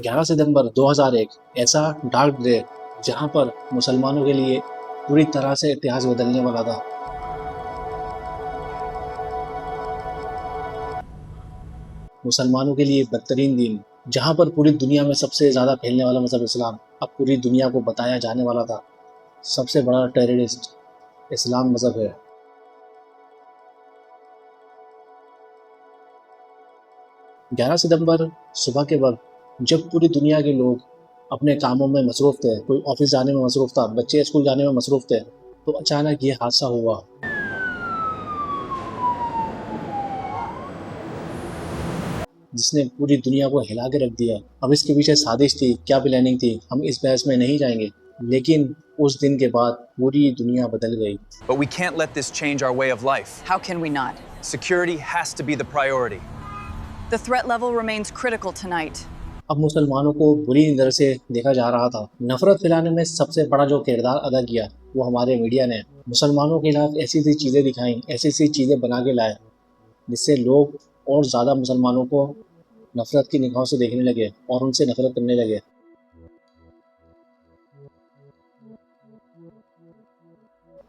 11 सितंबर 2001 ऐसा dark day जहां पर मुसलमानों के लिए पूरी तरह से इतिहास बदलने वाला था। मुसलमानों के लिए बदतरीन दिन, जहां पर पूरी दुनिया में सबसे ज़्यादा फैलने वाला मज़हब इस्लाम अब पूरी दुनिया को बताया जाने वाला था। सबसे बड़ा टेररिस्ट इस्लाम मज़हब है। 11 सितंबर सुबह के वक्त जब पूरी दुनिया के लोग अपने कामों में मसरूफ़ थे, कोई ऑफिस जाने में मसरूफ़ था, बच्चे स्कूल जाने में मसरूफ़ थे, तो अचानक ये हादसा हुआ जिसने पूरी दुनिया को हिला के रख दिया। अब इसके पीछे साजिश थी, क्या प्लानिंग थी, हम इस बहस में नहीं जाएंगे, लेकिन उस दिन के बाद पूरी दुनिया बदल गई। But we can't let this change our way of life. How can we not? Security has to be the priority. The threat level remains critical tonight. अब मुसलमानों को बुरी नज़र से देखा जा रहा था। नफरत फैलाने में सबसे बड़ा जो किरदार अदा किया वो हमारे मीडिया ने। मुसलमानों के खिलाफ ऐसी ऐसी चीज़ें दिखाई, ऐसी ऐसी चीज़ें बना के लाए जिससे लोग और ज़्यादा मुसलमानों को नफरत की निगाहों से देखने लगे और उनसे नफरत करने लगे।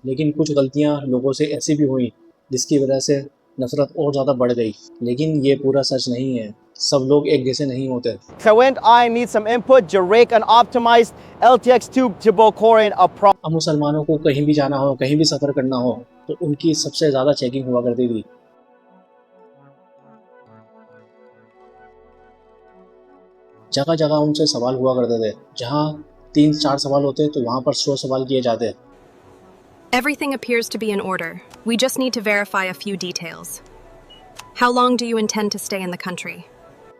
लेकिन कुछ गलतियां लोगों से ऐसी भी हुई जिसकी वजह से नफरत और ज़्यादा बढ़ गई। लेकिन ये पूरा सच नहीं है, सब लोग एक जैसे नहीं होते। Kawent, I need some input. Jarek, an optimized LTX tube to Bokoran, a pro. अब मुसलमानों को कहीं भी जाना हो, कहीं भी सफ़र करना हो तो उनकी सबसे ज़्यादा चेकिंग हुआ करती थी। जगह जगह उनसे सवाल हुआ करते थे। जहाँ 3-4 सवाल होते तो वहाँ पर 100 सवाल किए जाते। Everything appears to be in order. We just need to verify a few details. How long do you intend to stay in the country?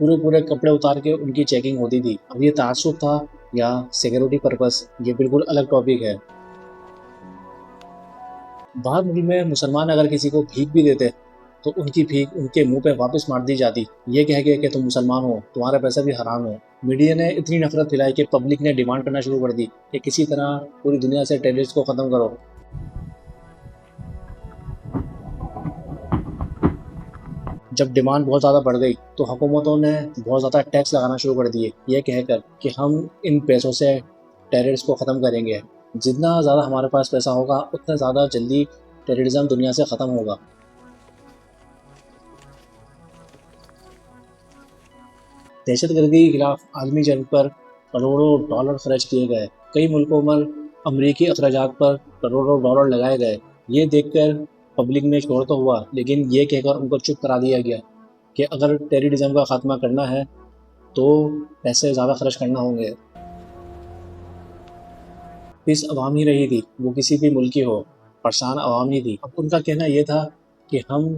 पूरे कपड़े उतार के उनकी चेकिंग होती थी। अब ये तासुब था या सिक्योरिटी पर्पस, ये बिल्कुल अलग टॉपिक है। बाहर मुल्क में मुसलमान अगर किसी को भीख भी देते तो उनकी भीख उनके मुंह पे वापस मार दी जाती, ये कह के कि तुम मुसलमान हो, तुम्हारा पैसा भी हराम है। मीडिया ने इतनी नफरत फैलाई कि पब्लिक ने डिमांड करना शुरू कर दी कि किसी तरह पूरी दुनिया से टेररिस्ट को ख़त्म करो। जब डिमांड बहुत ज़्यादा बढ़ गई तो हुकूमतों ने बहुत ज़्यादा टैक्स लगाना शुरू कर दिए, ये कहकर कि हम इन पैसों से टेररिस्ट को ख़त्म करेंगे। जितना ज़्यादा हमारे पास पैसा होगा उतना ज़्यादा जल्दी टेररिज्म दुनिया से ख़त्म होगा। दहशतगर्दी के खिलाफ आलमी जंग पर करोड़ों डॉलर खर्च किए गए। कई मुल्कों में अमरीकी अखराजात पर करोड़ों डॉलर लगाए गए। ये देखकर पब्लिक में शोर तो हुआ, लेकिन ये कहकर उनको चुप करा दिया गया कि अगर टेररिज्म का खात्मा करना है तो पैसे ज़्यादा खर्च करना होंगे। इस अवाम ही रही थी, वो किसी भी मुल्क की हो, परेशान अवाम ही थी। अब उनका कहना ये था कि हम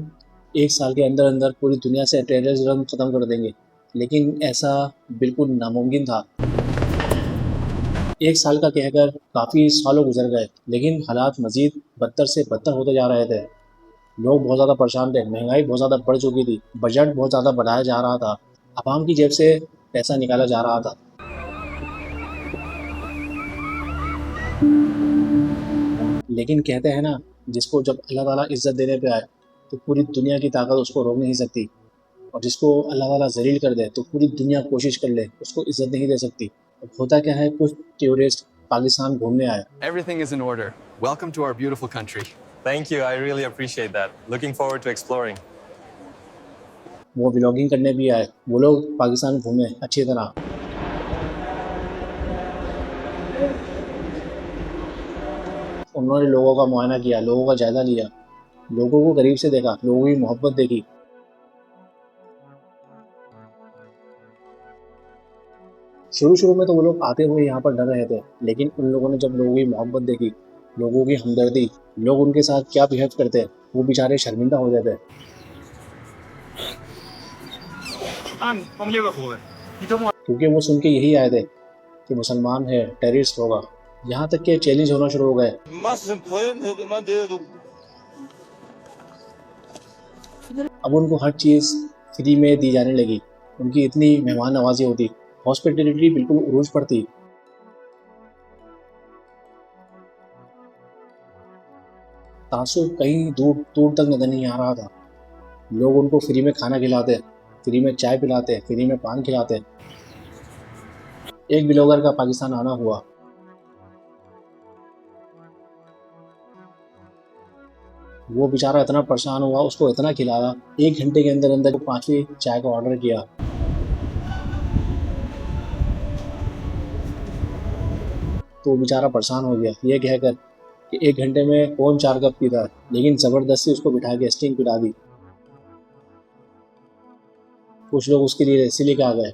1 साल के अंदर अंदर पूरी दुनिया से टेररिज्म ख़त्म कर देंगे, लेकिन ऐसा बिल्कुल नामुमकिन था। 1 साल का कहकर काफ़ी सालों गुजर गए, लेकिन हालात मज़ीद बदतर से बदतर होते जा रहे थे। लोग बहुत ज़्यादा परेशान थे, महंगाई बहुत ज़्यादा बढ़ चुकी थी, बजट बहुत ज़्यादा बढ़ाया जा रहा था, आवाम की जेब से पैसा निकाला जा रहा था। लेकिन कहते हैं ना, जिसको जब अल्लाह ताला इज़्ज़त देने पे आए तो पूरी दुनिया की ताकत उसको रोक नहीं सकती, और जिसको अल्लाह ताला ज़लील कर दे तो पूरी दुनिया कोशिश कर ले उसको इज़्ज़त नहीं दे सकती। अब होता क्या है, कुछ टूरिस्ट पाकिस्तान घूमने आए। Everything is in order. Welcome to our beautiful country. Thank you. I really appreciate that. Looking forward to exploring. वो व्लॉगिंग करने भी आए। वो लोग पाकिस्तान घूमे अच्छी तरह। उन्होंने लोगों का मुआयना किया, लोगों का जायज़ा लिया, लोगों को करीब से देखा, लोगों की मोहब्बत देखी। शुरू में तो वो लोग आते हुए यहाँ पर डर रहे थे, लेकिन उन लोगों ने जब लोगों की मोहब्बत देखी, लोगों की हमदर्दी, लोग उनके साथ क्या बिहेव करते, वो बेचारे शर्मिंदा हो जाते। क्योंकि वो सुन के यही आए थे कि मुसलमान है, टेररिस्ट होगा। यहाँ तक के चैलेंज होना शुरू हो गए। अब उनको हर चीज़ फ्री में दी जाने लगी, उनकी इतनी मेहमान नवाजी होती, हॉस्पिटलिटी बिल्कुल उरूज पर थी। तासुब कहीं दूर दूर तक नजर नहीं आ रहा था। लोग उनको फ्री में खाना खिलाते, फ्री में चाय पिलाते, फ्री में पान खिलाते। एक ब्लॉगर का पाकिस्तान आना हुआ। वो बेचारा इतना परेशान हुआ, उसको इतना खिलाया, 1 घंटे के अंदर अंदर 5वीं चाय का ऑर्डर किया। तो वो बेचारा परेशान हो गया ये कहकर कि 1 घंटे में कौन 4 कप पीता है, लेकिन ज़बरदस्ती उसको बिठा के स्टिंग पिला दी। कुछ लोग उसके लिए लस्सी लेके आ गए,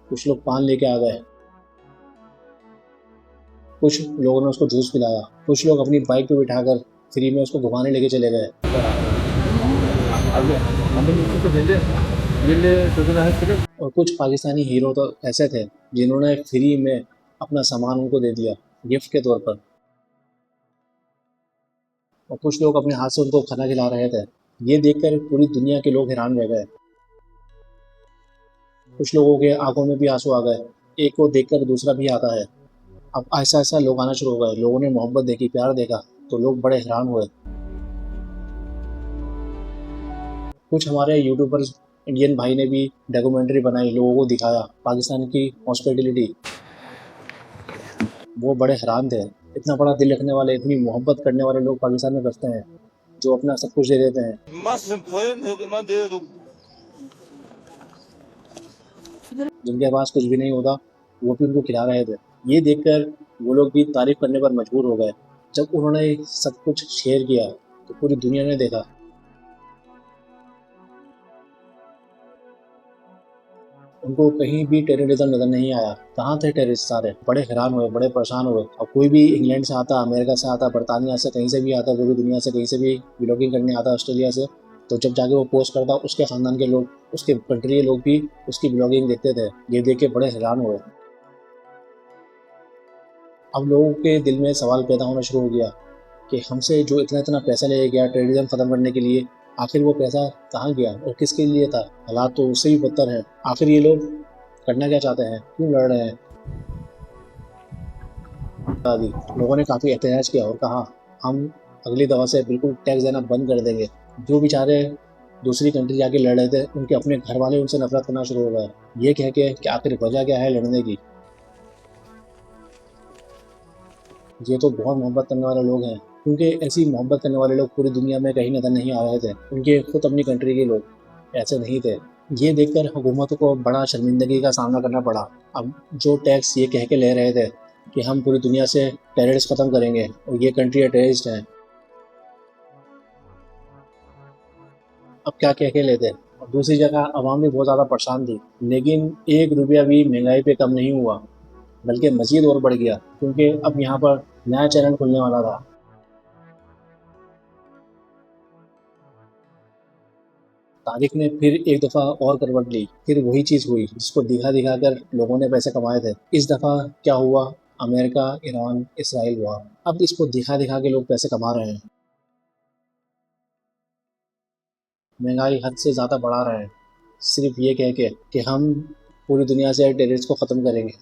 कुछ लोग पान लेके आ गए, कुछ लोगों ने उसको जूस पिलाया, कुछ लोग अपनी बाइक पे बिठाकर फ्री में उसको घुमाने लेके चले गए। और कुछ पाकिस्तानी हीरो तो ऐसे थे जिन्होंने फ्री में अपना सामान उनको दे दिया गिफ्ट के तौर पर, और कुछ लोग अपने हाथ से उनको खाना खिला रहे थे। ये देखकर पूरी दुनिया के लोग हैरान रह गए। कुछ लोगों के आंखों में भी आंसू आ गए, एक को देखकर दूसरा भी आता है। अब ऐसा ऐसा लोग आना शुरू हो गए, लोगों ने मोहब्बत देखी, प्यार देखा, तो लोग बड़े हैरान हुए। कुछ हमारे यूट्यूबर्स इंडियन भाई ने भी डॉक्यूमेंट्री बनाई, लोगों को दिखाया पाकिस्तान की हॉस्पिटलिटी। वो बड़े हैरान थे, इतना बड़ा दिल रखने वाले, इतनी मोहब्बत करने वाले लोग पाकिस्तान में बसते हैं, जो अपना सब कुछ दे देते हैं। जिनके पास कुछ भी नहीं होता वो भी उनको खिला रहे थे। ये देखकर वो लोग भी तारीफ करने पर मजबूर हो गए। जब उन्होंने सब कुछ शेयर किया तो पूरी दुनिया ने देखा। उनको कहीं भी टेररिज्म नजर नहीं आया। कहाँ थे टेररिस्ट सारे? बड़े हैरान हुए, बड़े परेशान हुए। अब कोई भी इंग्लैंड से आता, अमेरिका से आता, बरतानिया से, कहीं से भी आता, पूरी दुनिया से कहीं से भी ब्लॉगिंग करने आता, ऑस्ट्रेलिया से, तो जब जाके वो पोस्ट करता, उसके ख़ानदान के लोग, उसके कंट्री के लोग भी उसकी ब्लॉगिंग देखते थे। ये देख के बड़े हैरान हुए। अब लोगों के दिल में सवाल पैदा होना शुरू हो गया कि हमसे जो इतना इतना पैसा ले गया टेररिज्म ख़त्म करने के लिए, आखिर वो पैसा कहाँ गया और किसके लिए था? हालात तो उससे भी बदतर हैं। आखिर ये लोग करना क्या चाहते हैं? क्यों लड़ रहे हैं? आदि लोगों ने काफ़ी एहतजाज किया और कहा, हम अगली दफ़ा से बिल्कुल टैक्स देना बंद कर देंगे। जो बेचारे दूसरी कंट्री जाके लड़ रहे थे, उनके अपने घर वाले उनसे नफरत करना शुरू हो गए, ये कह के कि आखिर वजह क्या है लड़ने की। ये तो बहुत मोहब्बत करने वाले लोग हैं, क्योंकि ऐसी मोहब्बत करने वाले लोग पूरी दुनिया में कहीं नज़र नहीं आ रहे थे। उनके खुद अपनी कंट्री के लोग ऐसे नहीं थे। ये देखकर हुकूमतों को बड़ा शर्मिंदगी का सामना करना पड़ा। अब जो टैक्स ये कह के ले रहे थे कि हम पूरी दुनिया से टेररिस्ट ख़त्म करेंगे और ये कंट्री टेररिस्ट हैं, अब क्या कह के लेते। और दूसरी जगह आवाम भी बहुत ज़्यादा परेशान थी, लेकिन 1 रुपया भी महंगाई पे कम नहीं हुआ, बल्कि मज़ीद और बढ़ गया, क्योंकि अब यहाँ पर नया चैनल खुलने वाला था। तारीख ने फिर एक दफ़ा और करवट ली। फिर वही चीज़ हुई जिसको दिखा दिखा कर लोगों ने पैसे कमाए थे। इस दफ़ा क्या हुआ? America, Iran, Israel war. अब इसको दिखा दिखा के लोग पैसे कमा रहे हैं, महंगाई हद से ज़्यादा बढ़ा रहे हैं, सिर्फ ये कह के कि हम पूरी दुनिया से टेररिस्ट को ख़त्म करेंगे।